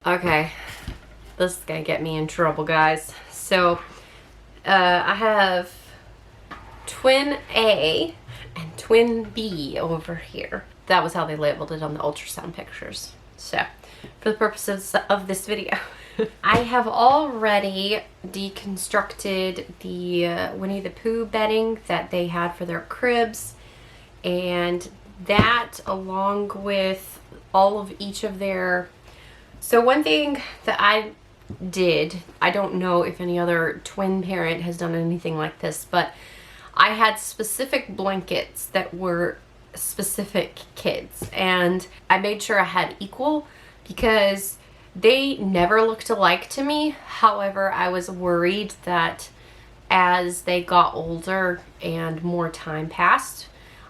Okay, this is gonna get me in trouble, guys. So, I have twin A and twin B over here. That was how they labeled it on the ultrasound pictures. So, for the purposes of this video, I have already deconstructed the Winnie the Pooh bedding that they had for their cribs, and that along with all of each of their... So one thing that I did, I don't know if any other twin parent has done anything like this, but I had specific blankets that were specific kids, and I made sure I had equal because they never looked alike to me. However, I was worried that as they got older and more time passed,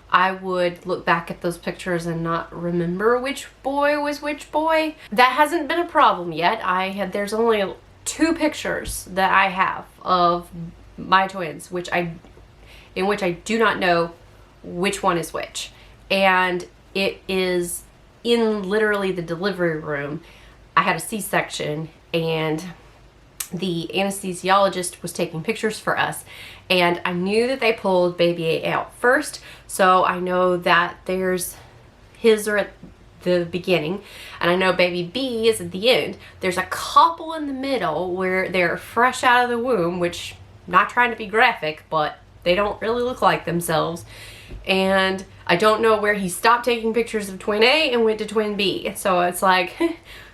I would look back at those pictures and not remember which boy was which boy. That hasn't been a problem yet. There's only 2 pictures that I have of my twins, in which I do not know which one is which. And it is in literally the delivery room. I had a C-section, and the anesthesiologist was taking pictures for us, and I knew that they pulled baby A out first, so I know that there's his are at the beginning, and I know baby B is at the end. There's a couple in the middle where they're fresh out of the womb, which, not trying to be graphic, but they don't really look like themselves. And I don't know where he stopped taking pictures of twin A and went to twin B, so it's like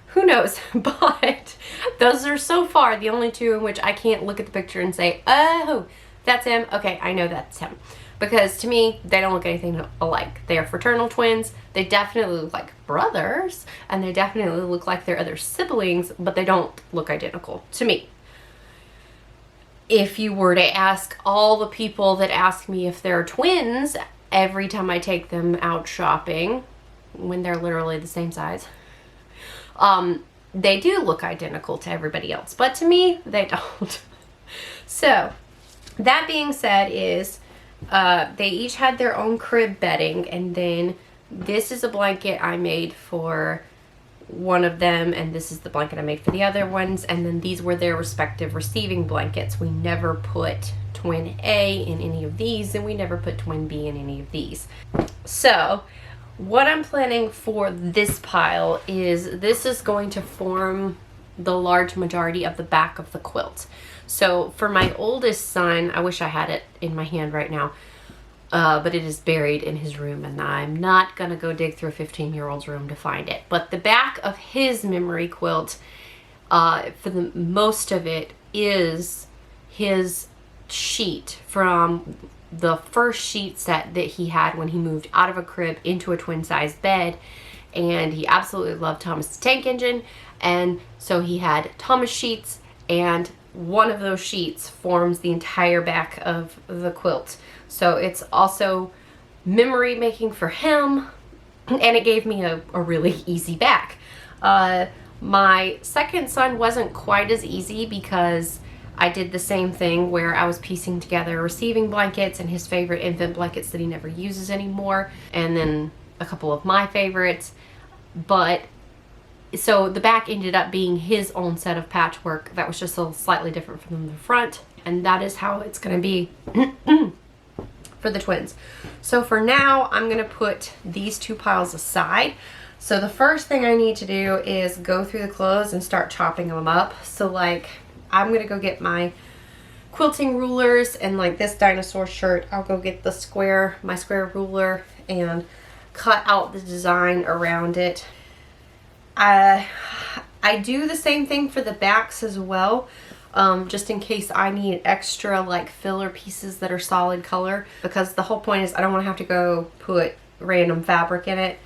who knows? But those are so far the only 2 in which I can't look at the picture and say, oh, that's him. Okay, I know that's him. Because to me, they don't look anything alike. They are fraternal twins. They definitely look like brothers, and they definitely look like their other siblings, but they don't look identical to me. If you were to ask all the people that ask me if they're twins every time I take them out shopping, when they're literally the same size, they do look identical to everybody else, but to me, they don't. So, that being said is, they each had their own crib bedding, and then this is a blanket I made for one of them, and this is the blanket I made for the other ones, and then these were their respective receiving blankets. We never put twin A in any of these, and we never put twin B in any of these. So, what I'm planning for this pile is this is going to form the large majority of the back of the quilt. So for my oldest son, I wish I had it in my hand right now, but it is buried in his room, and I'm not going to go dig through a 15-year-old's room to find it. But the back of his memory quilt, for the most of it, is his sheet from the first sheet set that he had when he moved out of a crib into a twin-sized bed. And he absolutely loved Thomas the Tank Engine, and so he had Thomas sheets, and one of those sheets forms the entire back of the quilt. So it's also memory making for him, and it gave me a really easy back. My second son wasn't quite as easy because I did the same thing where I was piecing together receiving blankets and his favorite infant blankets that he never uses anymore, and then a couple of my favorites. But so the back ended up being his own set of patchwork that was just a little slightly different from the front, and that is how it's going to be for the twins. So for now, I'm going to put these 2 piles aside. So the first thing I need to do is go through the clothes and start chopping them up. So like, I'm going to go get my quilting rulers, and like this dinosaur shirt, I'll go get my square ruler and cut out the design around it. I do the same thing for the backs as well, just in case I need extra like filler pieces that are solid color, because the whole point is I don't want to have to go put random fabric in it.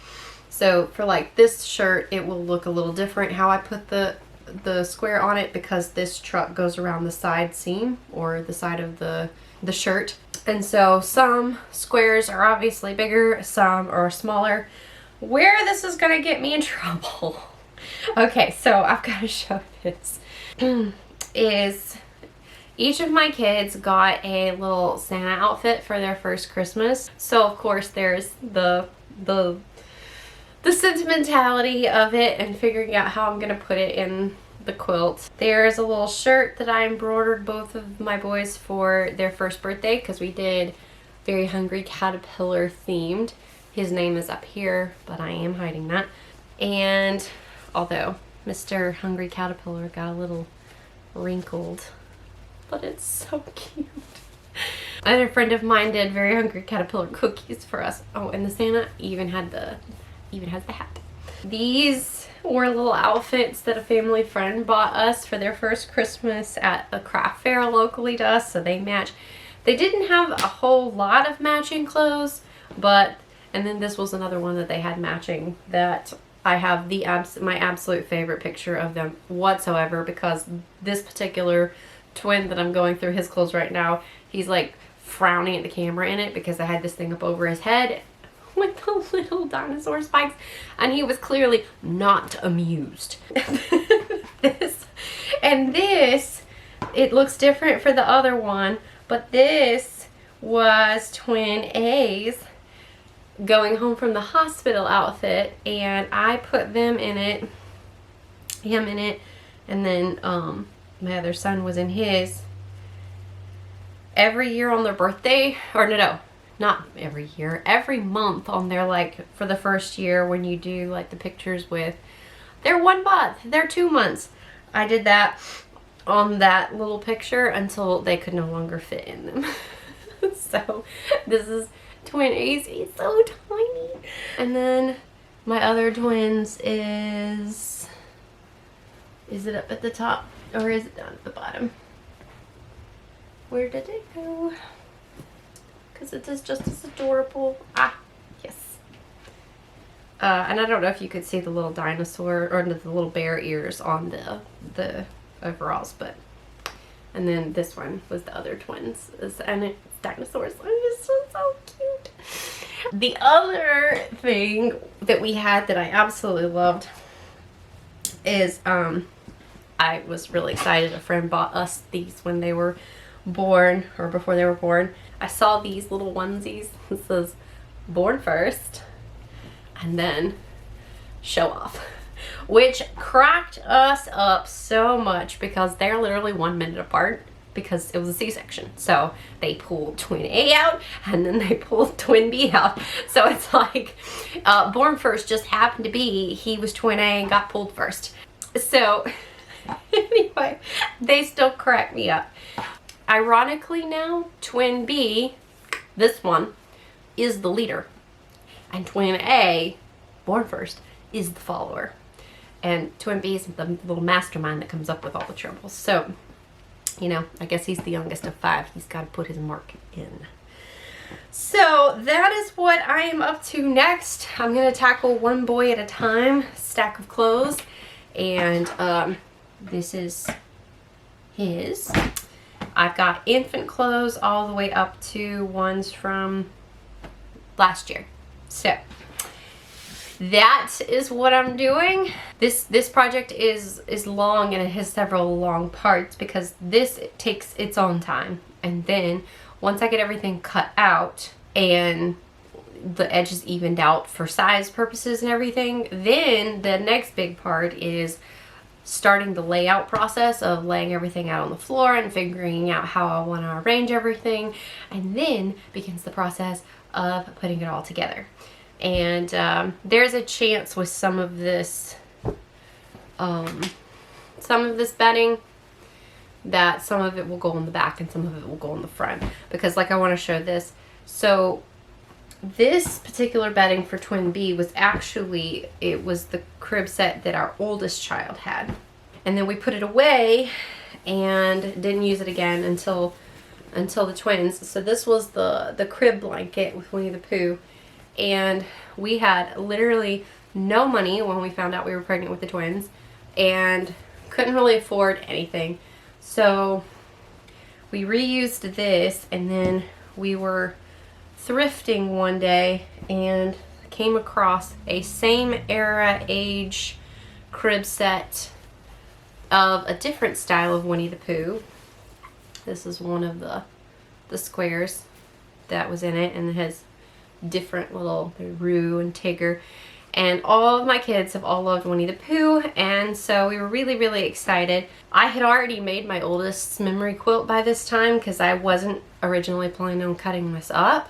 So for like this shirt, it will look a little different how I put the square on it, because this truck goes around the side seam or the side of the shirt, and so some squares are obviously bigger, some are smaller. Where this is gonna get me in trouble, okay, so I've got to show this, is each of my kids got a little Santa outfit for their first Christmas. So of course there's the the sentimentality of it and figuring out how I'm gonna put it in the quilt. There's a little shirt that I embroidered both of my boys for their first birthday because we did Very Hungry Caterpillar themed. His name is up here, but I am hiding that. And although Mr. Hungry Caterpillar got a little wrinkled, but it's so cute. Another friend of mine did Very Hungry Caterpillar cookies for us. Oh, and the Santa even has the hat. These were little outfits that a family friend bought us for their first Christmas at a craft fair locally to us, so they match. They didn't have a whole lot of matching clothes, but, and then this was another one that they had matching that I have my absolute favorite picture of them whatsoever, because this particular twin that I'm going through his clothes right now, he's like frowning at the camera in it because I had this thing up over his head with the little dinosaur spikes, and he was clearly not amused. This, it looks different for the other one, but this was twin A's going home from the hospital outfit, and I put them in it, him in it, and then my other son was in his. Every year on their birthday, or no, not every year, every month on their, like, for the first year when you do like the pictures with their 1 month, their 2 months, I did that on that little picture until they could no longer fit in them. So this is twin A's. He's so tiny. And then my other twins is it up at the top or is it down at the bottom? Where did it go? Because it is just as adorable. Ah, yes. And I don't know if you could see the little dinosaur or the little bear ears on the overalls, but, and then this one was the other twins, and it's dinosaurs. It's just so cute. The other thing that we had that I absolutely loved is I was really excited. A friend bought us these when they were born, or before they were born. I saw these little onesies. This says born first and then show off, which cracked us up so much because they're literally 1 minute apart because it was a C-section. So they pulled twin A out and then they pulled twin B out. So it's like born first just happened to be he was twin A and got pulled first. So anyway, they still crack me up. Ironically now, twin B, this one, is the leader. And twin A, born first, is the follower. And twin B is the little mastermind that comes up with all the troubles. So, you know, I guess he's the youngest of 5. He's got to put his mark in. So that is what I am up to next. I'm going to tackle one boy at a time, stack of clothes. And this is his. I've got infant clothes all the way up to ones from last year. So that is what I'm doing. This project is long and it has several long parts because this takes its own time. And then once I get everything cut out and the edges evened out for size purposes and everything, then the next big part is starting the layout process of laying everything out on the floor and figuring out how I want to arrange everything, and then begins the process of putting it all together. And there's a chance with some of this bedding that some of it will go on the back and some of it will go on the front, because like I want to show this. So this particular bedding for twin B was actually, it was the crib set that our oldest child had. And then we put it away and didn't use it again until the twins. So this was the crib blanket with Winnie the Pooh. And we had literally no money when we found out we were pregnant with the twins and couldn't really afford anything. So we reused this, and then we were thrifting one day and came across a same era age crib set of a different style of Winnie the Pooh. This is one of the squares that was in it, and it has different little Roo and Tigger. And all of my kids have all loved Winnie the Pooh, and so we were really, really excited. I had already made my oldest's memory quilt by this time because I wasn't originally planning on cutting this up.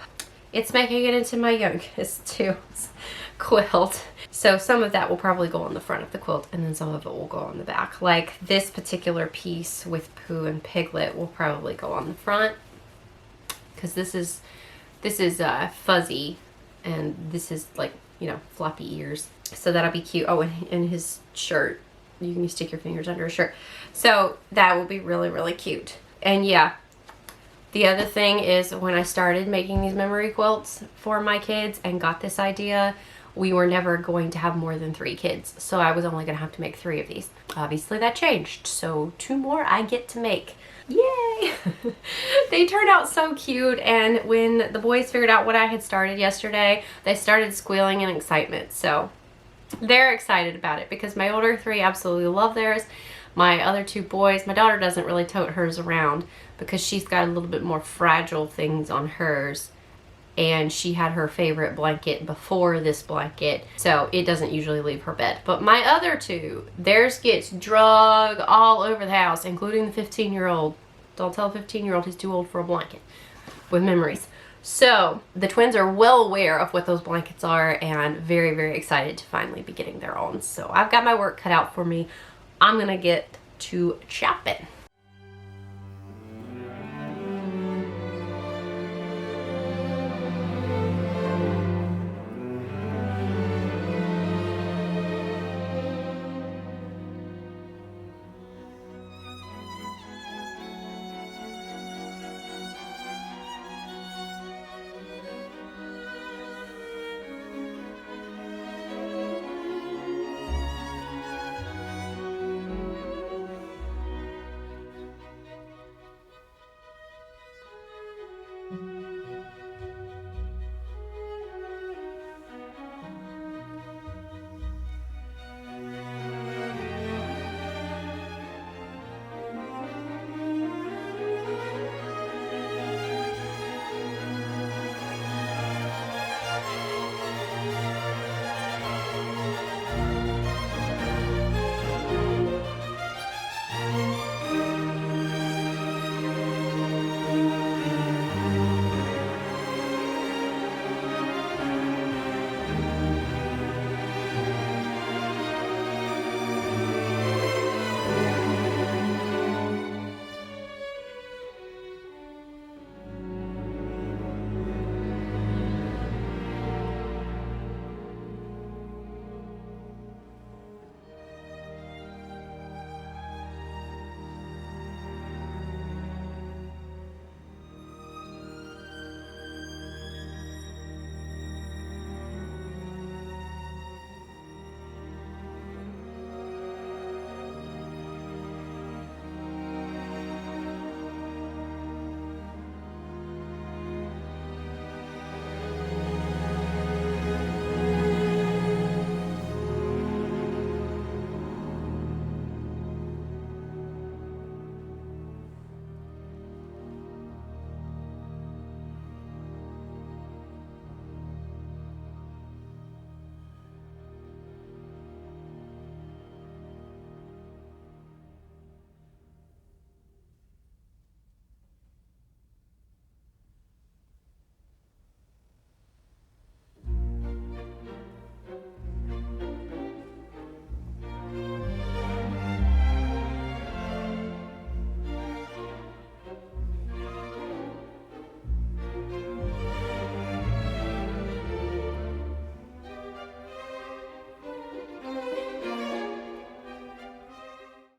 It's making it into my youngest too quilt. So some of that will probably go on the front of the quilt, and then some of it will go on the back. Like this particular piece with Pooh and Piglet will probably go on the front because this is fuzzy, and this is like, you know, floppy ears. So that'll be cute. Oh, and his shirt, you can stick your fingers under his shirt. So that will be really, really cute. And yeah, the other thing is when I started making these memory quilts for my kids and got this idea, we were never going to have more than 3 kids. So I was only gonna have to make 3 of these. Obviously that changed. So 2 more I get to make. Yay! They turned out so cute, and when the boys figured out what I had started yesterday, they started squealing in excitement. So they're excited about it because my older 3 absolutely love theirs. My other 2 boys, my daughter doesn't really tote hers around because she's got a little bit more fragile things on hers, and she had her favorite blanket before this blanket, so it doesn't usually leave her bed. But my other 2, theirs gets drug all over the house, including the 15-year-old. Don't tell a 15-year-old he's too old for a blanket with memories. So the twins are well aware of what those blankets are and very, very excited to finally be getting their own. So I've got my work cut out for me. I'm gonna get to shopping.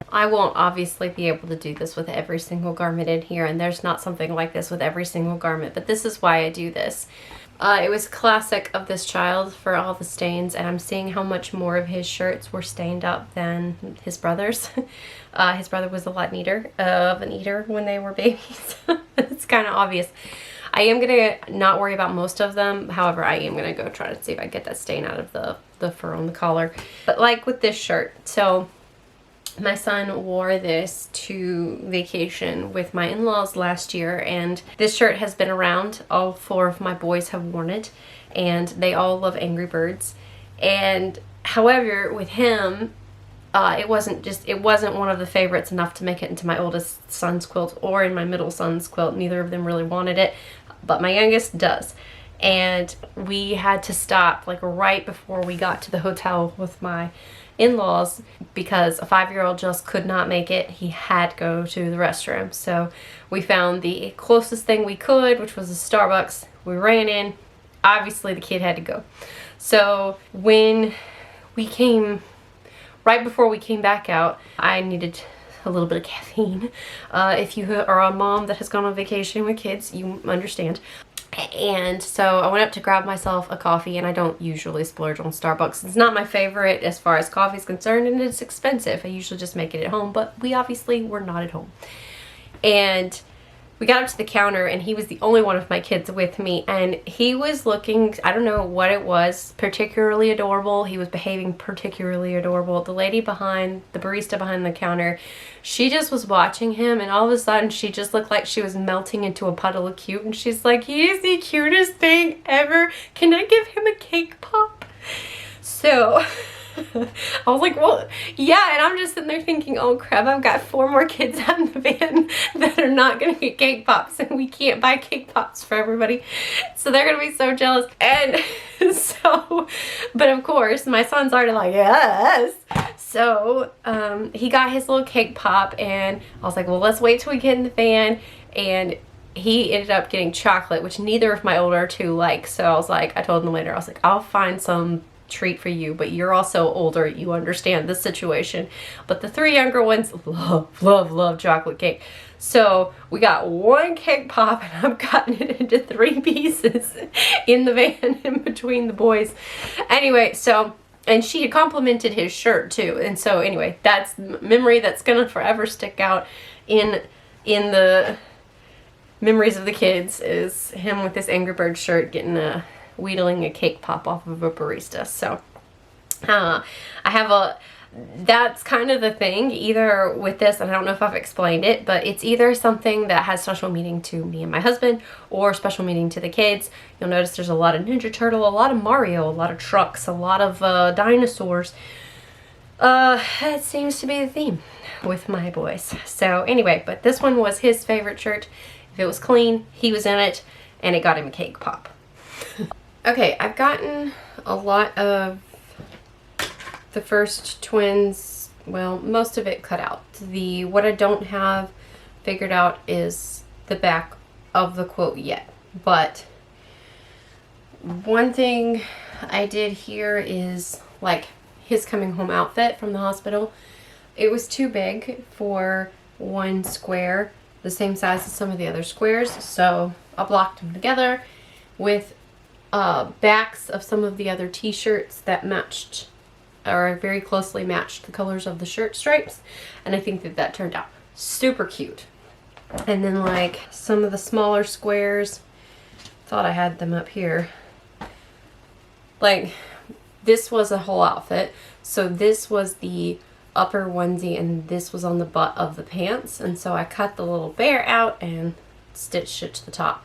I won't obviously be able to do this with every single garment in here, and there's not something like this with every single garment, but this is why I do this. It was classic of this child for all the stains, and I'm seeing how much more of his shirts were stained up than his brother's. His brother was a lot neater of an eater when they were babies. It's kind of obvious. I am going to not worry about most of them. However, I am going to go try to see if I can get that stain out of the fur on the collar. But like with this shirt, so my son wore this to vacation with my in-laws last year, and this shirt has been around. All 4 of my boys have worn it, and they all love Angry Birds. And however, with him, it wasn't one of the favorites enough to make it into my oldest son's quilt or in my middle son's quilt. Neither of them really wanted it, but my youngest does. And we had to stop like right before we got to the hotel with my in-laws because a 5-year-old just could not make it. He had to go to the restroom. So we found the closest thing we could, which was a Starbucks. We ran in. Obviously the kid had to go. So when we came, right before we came back out, I needed a little bit of caffeine. If you are a mom that has gone on vacation with kids, you understand. And so I went up to grab myself a coffee, and I don't usually splurge on Starbucks. It's not my favorite as far as coffee is concerned, and it's expensive. I usually just make it at home, but we obviously were not at home. And we got up to the counter, and he was the only one of my kids with me, and he was looking, I don't know what it was, particularly adorable. He was behaving particularly adorable. The lady behind, the barista behind the counter, she just was watching him, and all of a sudden she just looked like she was melting into a puddle of cute, and she's like, he is the cutest thing ever. Can I give him a cake pop? So I was like, well, yeah, and I'm just sitting there thinking, oh crap, I've got 4 more kids out in the van that are not gonna get cake pops, and we can't buy cake pops for everybody, so they're gonna be so jealous. And so, but of course my son's already like, yes. So he got his little cake pop, and I was like, well, let's wait till we get in the van. And he ended up getting chocolate, which neither of my older 2 like. So I was like, I told him later, I was like, I'll find some treat for you, but you're also older, you understand the situation. But the 3 younger ones love chocolate cake. So we got 1 cake pop, and I've gotten it into 3 pieces in the van in between the boys. Anyway, so, and she had complimented his shirt too. And so anyway, that's memory that's gonna forever stick out in the memories of the kids, is him with this Angry Bird shirt getting wheedling a cake pop off of a barista. So I have that's kind of the thing either with this, and I don't know if I've explained it, but it's either something that has special meaning to me and my husband or special meaning to the kids. You'll notice there's a lot of Ninja Turtle, a lot of Mario, a lot of trucks, a lot of dinosaurs. It seems to be the theme with my boys. So anyway, but this one was his favorite shirt. If it was clean, he was in it, and it got him a cake pop. Okay, I've gotten a lot of the first twins, well, most of it cut out. What I don't have figured out is the back of the quilt yet. But one thing I did here is like his coming home outfit from the hospital. It was too big for one square, the same size as some of the other squares, so I blocked them together with backs of some of the other t-shirts that matched, or very closely matched, the colors of the shirt stripes, and I think that turned out super cute. And then like some of the smaller squares, thought I had them up here, like this was a whole outfit, so this was the upper onesie and this was on the butt of the pants, and so I cut the little bear out and stitched it to the top,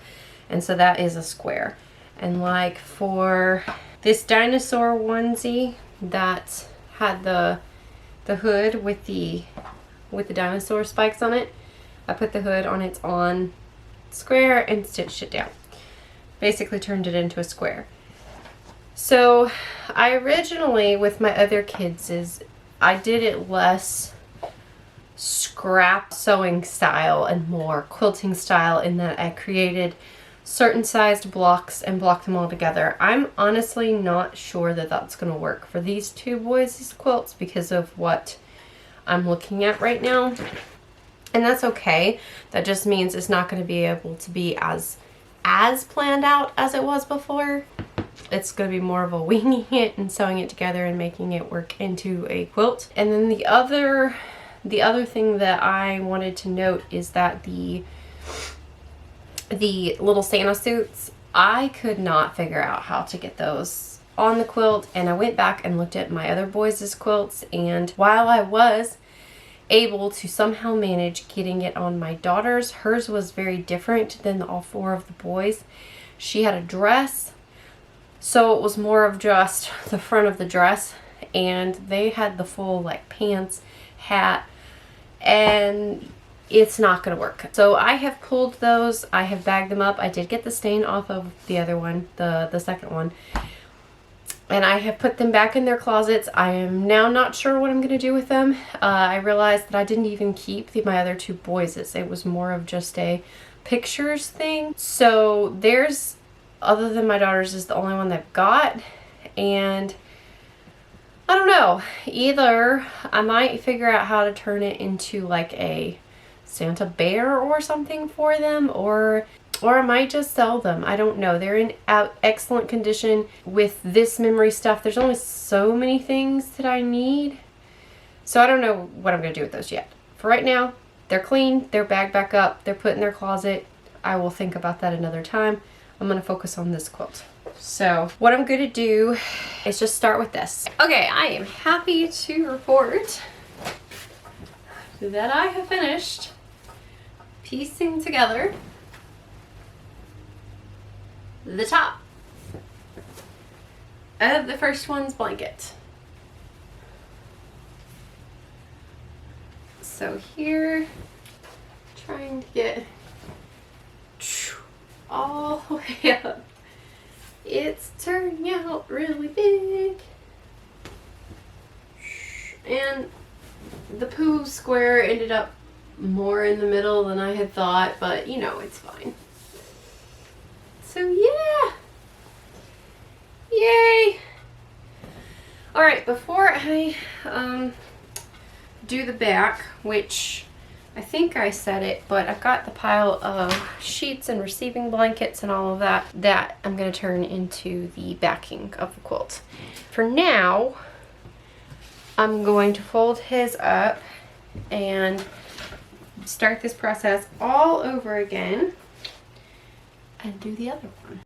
and so that is a square. And like for this dinosaur onesie that had the hood with the dinosaur spikes on it, I put the hood on its on square and stitched it down. Basically turned it into a square. So I originally, with my other kids, I did it less scrap sewing style and more quilting style, in that I created certain sized blocks and blocked them all together. I'm honestly not sure that that's going to work for these 2 boys' quilts because of what I'm looking at right now. And that's okay. That just means it's not going to be able to be as planned out as it was before. It's going to be more of a winging it and sewing it together and making it work into a quilt. And then the other thing that I wanted to note is that the little Santa suits, I could not figure out how to get those on the quilt, and I went back and looked at my other boys' quilts, and while I was able to somehow manage getting it on my daughter's, hers was very different than all 4 of the boys. She had a dress So it was more of just the front of the dress, and they had the full like pants, hat, and it's not going to work. So I have pulled those. I have bagged them up. I did get the stain off of the other one, the second one. And I have put them back in their closets. I am now not sure what I'm going to do with them. I realized that I didn't even keep my other two boys'. It was more of just a pictures thing. So theirs, other than my daughter's, is the only one they've got. And I don't know. Either I might figure out how to turn it into like a Santa bear or something for them, or I might just sell them. I don't know. They're in excellent condition. With this memory stuff, there's only so many things that I need. So I don't know what I'm going to do with those yet. For right now, they're clean. They're bagged back up. They're put in their closet. I will think about that another time. I'm going to focus on this quilt. So what I'm going to do is just start with this. Okay, I am happy to report that I have finished piecing together the top of the first one's blanket. So here, trying to get all the way up. It's turning out really big. And the poo square ended up more in the middle than I had thought, but you know, it's fine. So yeah, yay. All right, before I do the back, which I think I said it, but I've got the pile of sheets and receiving blankets and all of that I'm going to turn into the backing of the quilt. For now, I'm going to fold his up and start this process all over again and do the other one.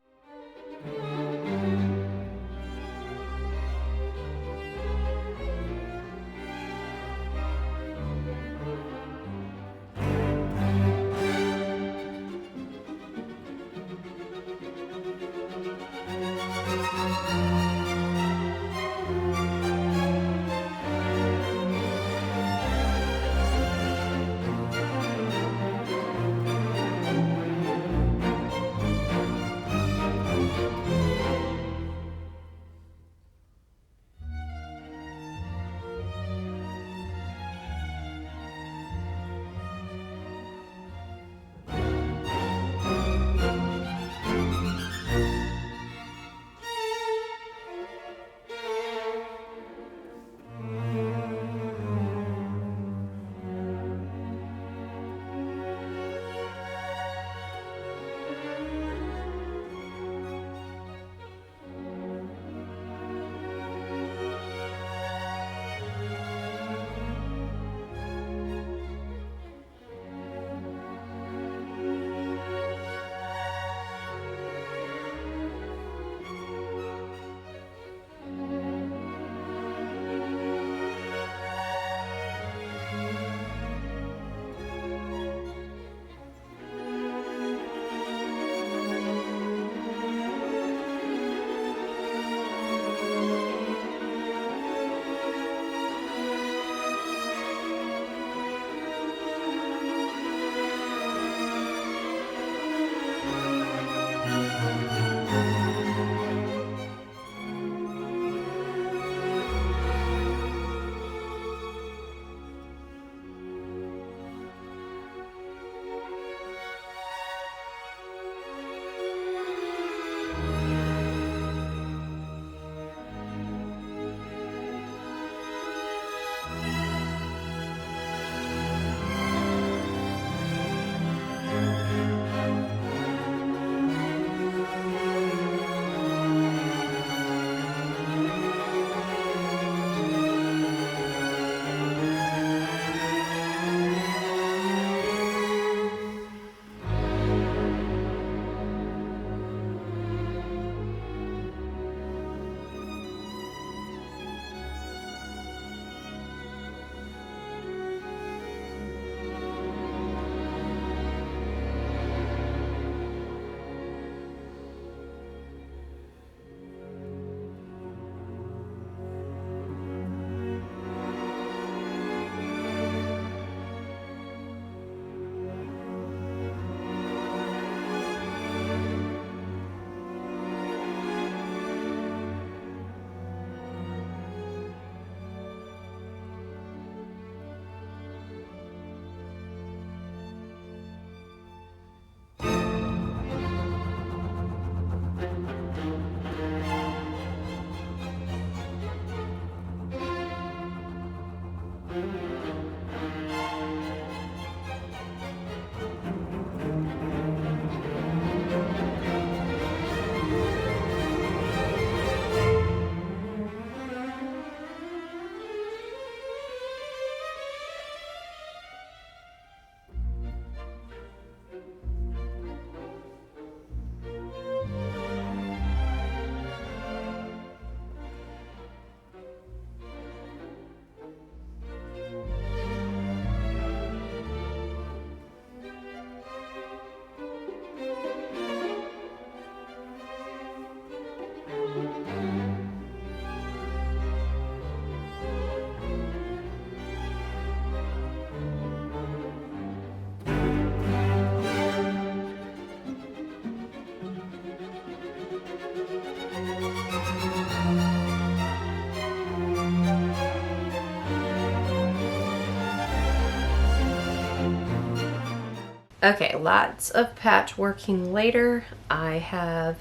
Okay, lots of patchworking later. I have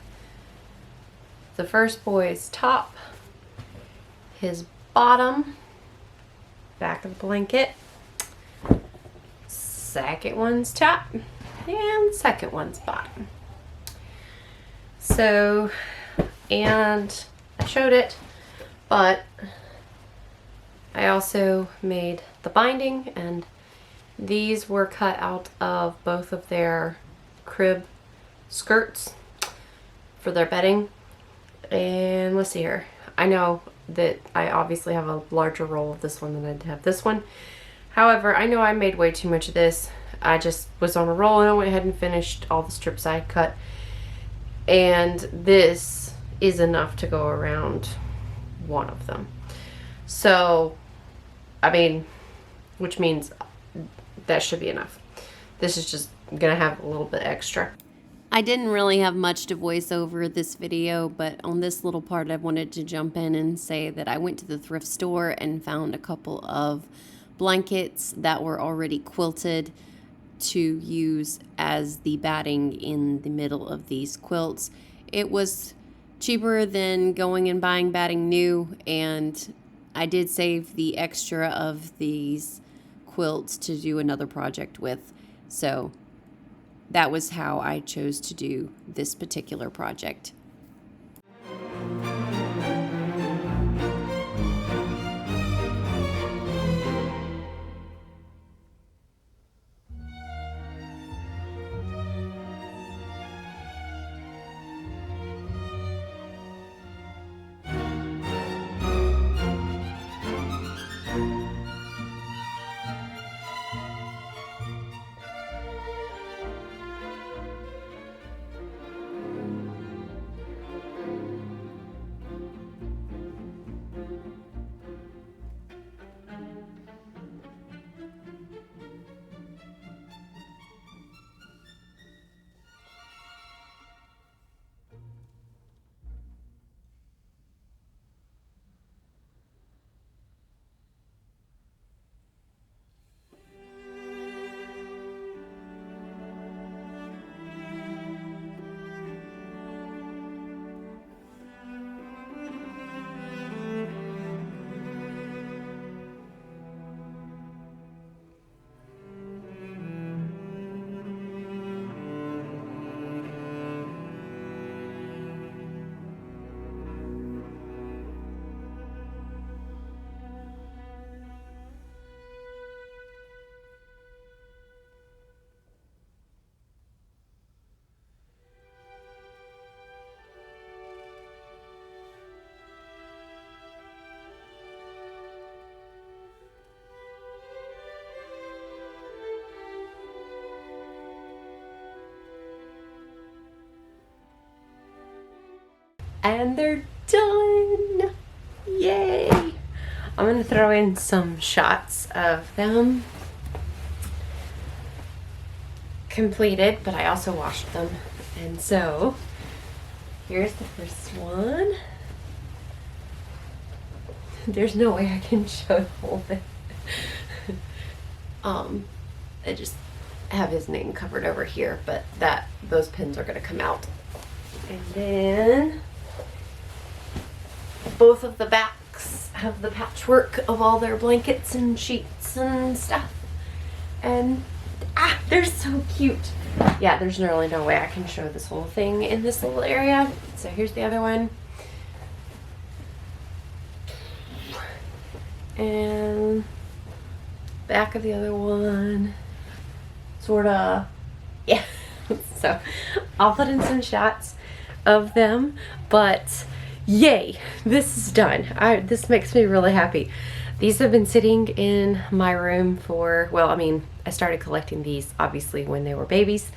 the first boy's top, his bottom, back of the blanket, second one's top, and second one's bottom. So, and I showed it, but I also made the binding, and these were cut out of both of their crib skirts for their bedding. And let's see here. I know that I obviously have a larger roll of this one than I have this one. However, I know I made way too much of this. I just was on a roll and I went ahead and finished all the strips I had cut. And this is enough to go around one of them. So, I mean, which means that should be enough. This is just gonna have a little bit extra. I didn't really have much to voice over this video, but on this little part I wanted to jump in and say that I went to the thrift store and found a couple of blankets that were already quilted to use as the batting in the middle of these quilts. It was cheaper than going and buying batting new, and I did save the extra of these quilts to do another project with. So that was how I chose to do this particular project. And they're done! Yay! I'm gonna throw in some shots of them completed, but I also washed them. And so, here's the first one. There's no way I can show the whole thing. I just have his name covered over here, but those pins are gonna come out. And then both of the backs have the patchwork of all their blankets and sheets and stuff. And they're so cute. Yeah, there's really no way I can show this whole thing in this little area. So here's the other one. And back of the other one. Sorta. Yeah. So I'll put in some shots of them, but yay, this is done. This makes me really happy. These have been sitting in my room for, well, I mean, I started collecting these obviously when they were babies,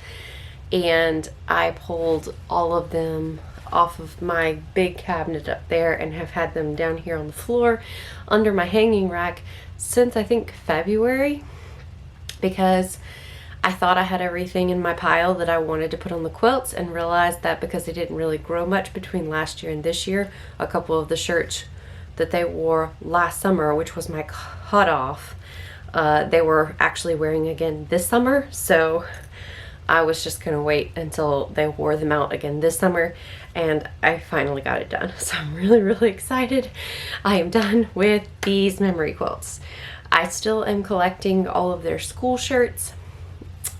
and I pulled all of them off of my big cabinet up there and have had them down here on the floor under my hanging rack since I think February, because I thought I had everything in my pile that I wanted to put on the quilts, and realized that because they didn't really grow much between last year and this year, a couple of the shirts that they wore last summer, which was my cutoff, they were actually wearing again this summer. So I was just gonna wait until they wore them out again this summer, and I finally got it done. So I'm really, really excited. I am done with these memory quilts. I still am collecting all of their school shirts,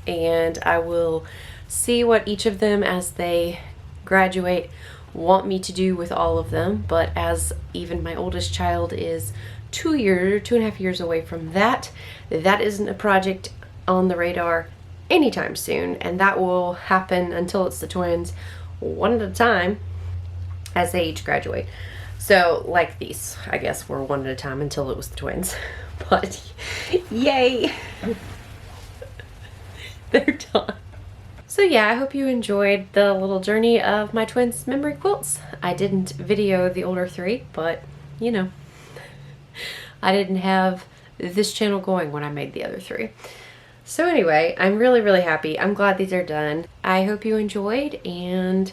and I will see what each of them as they graduate want me to do with all of them. But as even my oldest child is 2.5 years away from that, that isn't a project on the radar anytime soon, and that will happen until it's the twins, one at a time, as they each graduate. So like these, I guess, were one at a time until it was the twins. But yay, they're done. So yeah, I hope you enjoyed the little journey of my twins' memory quilts. I didn't video the older three, but you know, I didn't have this channel going when I made the other three. So anyway, I'm really, really happy. I'm glad these are done. I hope you enjoyed, and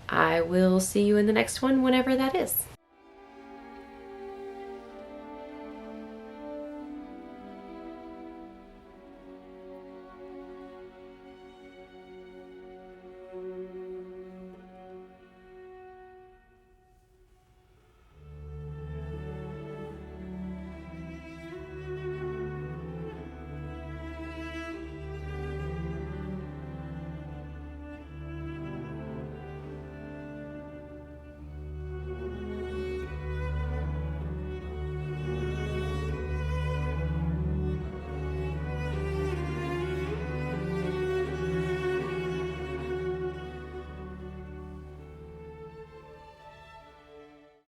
I will see you in the next one whenever that is.